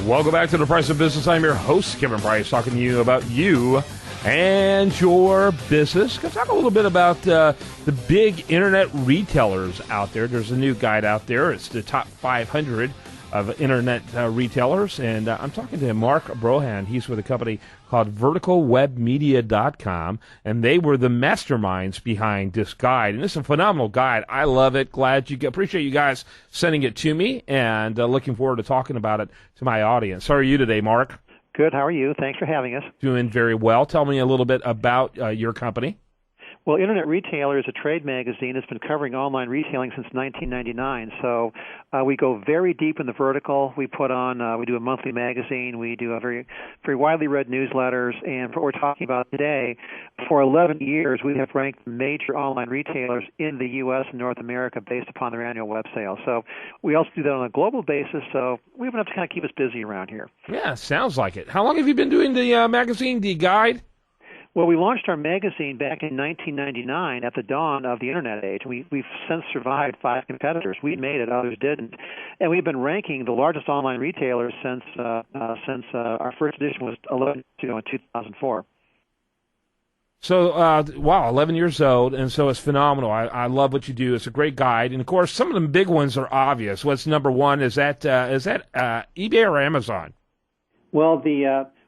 Welcome back to The Price of Business. I'm your host, Kevin Price, talking to you about you and your business. Going to talk a little bit about the big internet retailers out there. There's a new guide out there. It's the top 500 of internet retailers, and I'm talking to Mark Brohan. He's with a company called verticalwebmedia.com, and they were the masterminds behind this guide. And this is a phenomenal guide. I love it. Appreciate you guys sending it to me, and looking forward to talking about it to my audience. How are you today, Mark? Good. How are you? Thanks for having us. Doing very well. Tell me a little bit about your company. Well, Internet Retailer is a trade magazine that's been covering online retailing since 1999. So we go very deep in the vertical. We do a monthly magazine. We do a very, very widely read newsletters. And for what we're talking about today, for 11 years, we have ranked major online retailers in the U.S. and North America based upon their annual web sales. So we also do that on a global basis. So we have enough to kind of keep us busy around here. Yeah, sounds like it. How long have you been doing the magazine, the guide? Well, we launched our magazine back in 1999 at the dawn of the Internet age. We've since survived 5 competitors. We made it, others didn't. And we've been ranking the largest online retailers since our first edition was 11 years ago in 2004. So, wow, 11 years old, and so it's phenomenal. I love what you do. It's a great guide. And, of course, some of the big ones are obvious. What's number one? Is that eBay or Amazon? Well,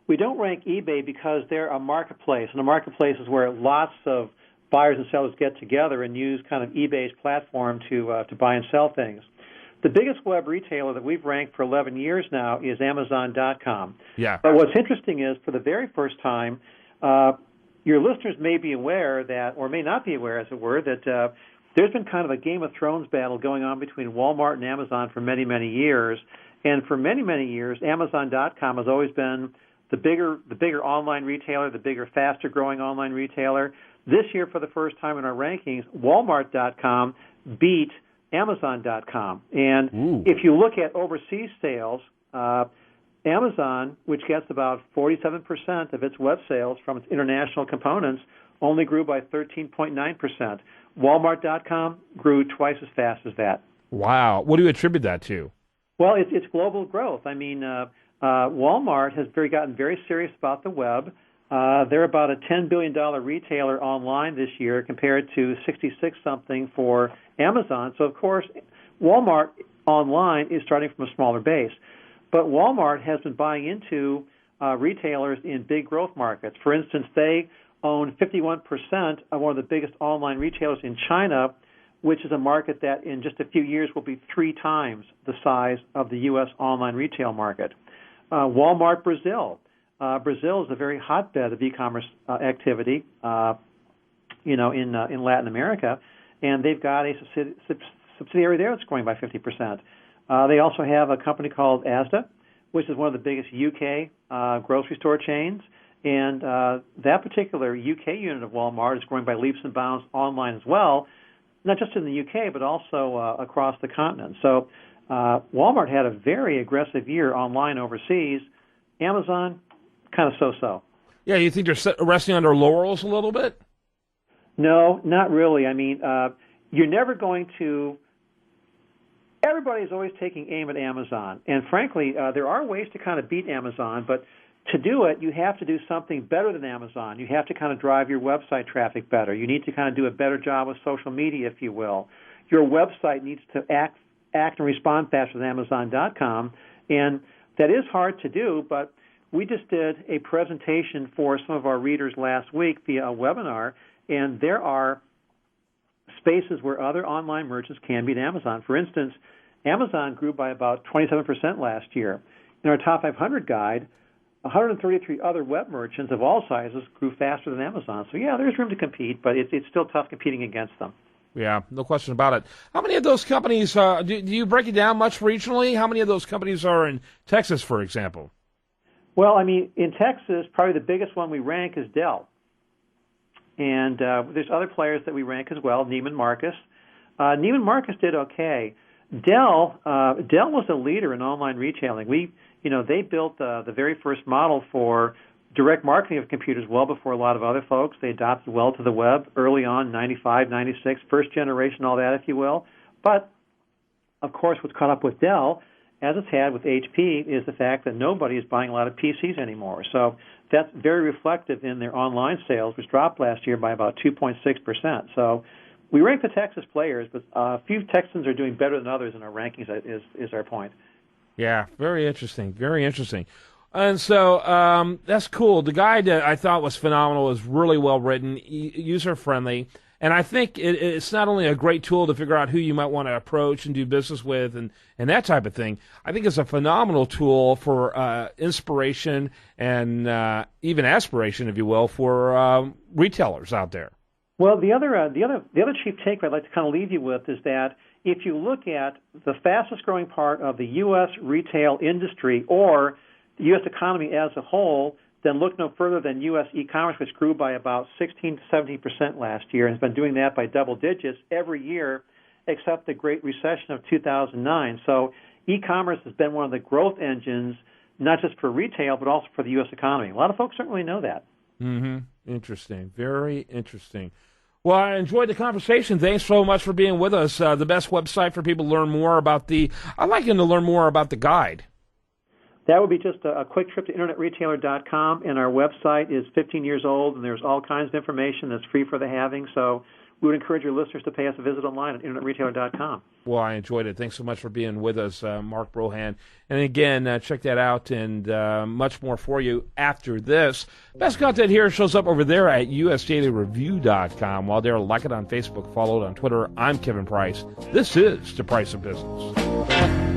we don't rank eBay because they're a marketplace, and a marketplace is where lots of buyers and sellers get together and use kind of eBay's platform to buy and sell things. The biggest web retailer that we've ranked for 11 years now is Amazon.com. Yeah. But what's interesting is, for the very first time, your listeners may be aware that, or may not be aware, as it were, that there's been kind of a Game of Thrones battle going on between Walmart and Amazon for many, many years. And for many, many years, Amazon.com has always been the bigger online retailer, the bigger, faster-growing online retailer. This year, for the first time in our rankings, Walmart.com beat Amazon.com. And if you look at overseas sales, Amazon, which gets about 47% of its web sales from its international components, only grew by 13.9%. Walmart.com grew twice as fast as that. Wow. What do you attribute that to? Well, it's global growth. I mean, Walmart has gotten very serious about the web. They're about a $10 billion retailer online this year compared to 66-something for Amazon. So, of course, Walmart online is starting from a smaller base. But Walmart has been buying into retailers in big growth markets. For instance, they own 51% of one of the biggest online retailers in China, which is a market that in just a few years will be 3 times the size of the U.S. online retail market. Walmart Brazil. Brazil is a very hotbed of e-commerce activity, in Latin America, and they've got a subsidiary there that's growing by 50%. They also have a company called Asda, which is one of the biggest UK grocery store chains, and that particular UK unit of Walmart is growing by leaps and bounds online as well, not just in the UK, but also across the continent. So Walmart had a very aggressive year online overseas. Amazon, kind of so-so. Yeah, you think they're resting on their laurels a little bit? No, not really. I mean, you're never going to – everybody's always taking aim at Amazon. And frankly, there are ways to kind of beat Amazon, but to do it, you have to do something better than Amazon. You have to kind of drive your website traffic better. You need to kind of do a better job with social media, if you will. Your website needs to act and respond faster than Amazon.com, and that is hard to do, but we just did a presentation for some of our readers last week via a webinar, and there are spaces where other online merchants can beat Amazon. For instance, Amazon grew by about 27% last year. In our top 500 guide, 133 other web merchants of all sizes grew faster than Amazon. So, yeah, there's room to compete, but it's still tough competing against them. Yeah, no question about it. How many of those companies, do you break it down much regionally? How many of those companies are in Texas, for example? Well, I mean, in Texas, probably the biggest one we rank is Dell. And there's other players that we rank as well, Neiman Marcus. Neiman Marcus did okay. Dell was a leader in online retailing. They built the very first model for direct marketing of computers well before a lot of other folks. They adopted well to the web early on, 95, 96, first generation, all that, if you will. But, of course, what's caught up with Dell as it's had with HP, is the fact that nobody is buying a lot of PCs anymore. So that's very reflective in their online sales, which dropped last year by about 2.6%. So we rank the Texas players, but a few Texans are doing better than others in our rankings, is our point. Yeah, very interesting. Very interesting. And so that's cool. The guide I thought was phenomenal, was really well written, user-friendly. And I think it's not only a great tool to figure out who you might want to approach and do business with and that type of thing. I think it's a phenomenal tool for inspiration and even aspiration, if you will, for retailers out there. Well, the other chief takeaway I'd like to kind of leave you with is that if you look at the fastest growing part of the U.S. retail industry or the U.S. economy as a whole, then look no further than U.S. e-commerce, which grew by about 16 to 17% last year and has been doing that by double digits every year except the Great Recession of 2009. So e-commerce has been one of the growth engines, not just for retail, but also for the U.S. economy. A lot of folks don't really know that. Mm-hmm. Interesting. Very interesting. Well, I enjoyed the conversation. Thanks so much for being with us. The best website for people to learn more about I'd like them to learn more about the guide. That would be just a quick trip to internetretailer.com, and our website is 15 years old, and there's all kinds of information that's free for the having. So we would encourage your listeners to pay us a visit online at internetretailer.com. Well, I enjoyed it. Thanks so much for being with us, Mark Brohan. And again, check that out and much more for you after this. Best content here shows up over there at usdailyreview.com. While there, like it on Facebook, follow it on Twitter. I'm Kevin Price. This is The Price of Business.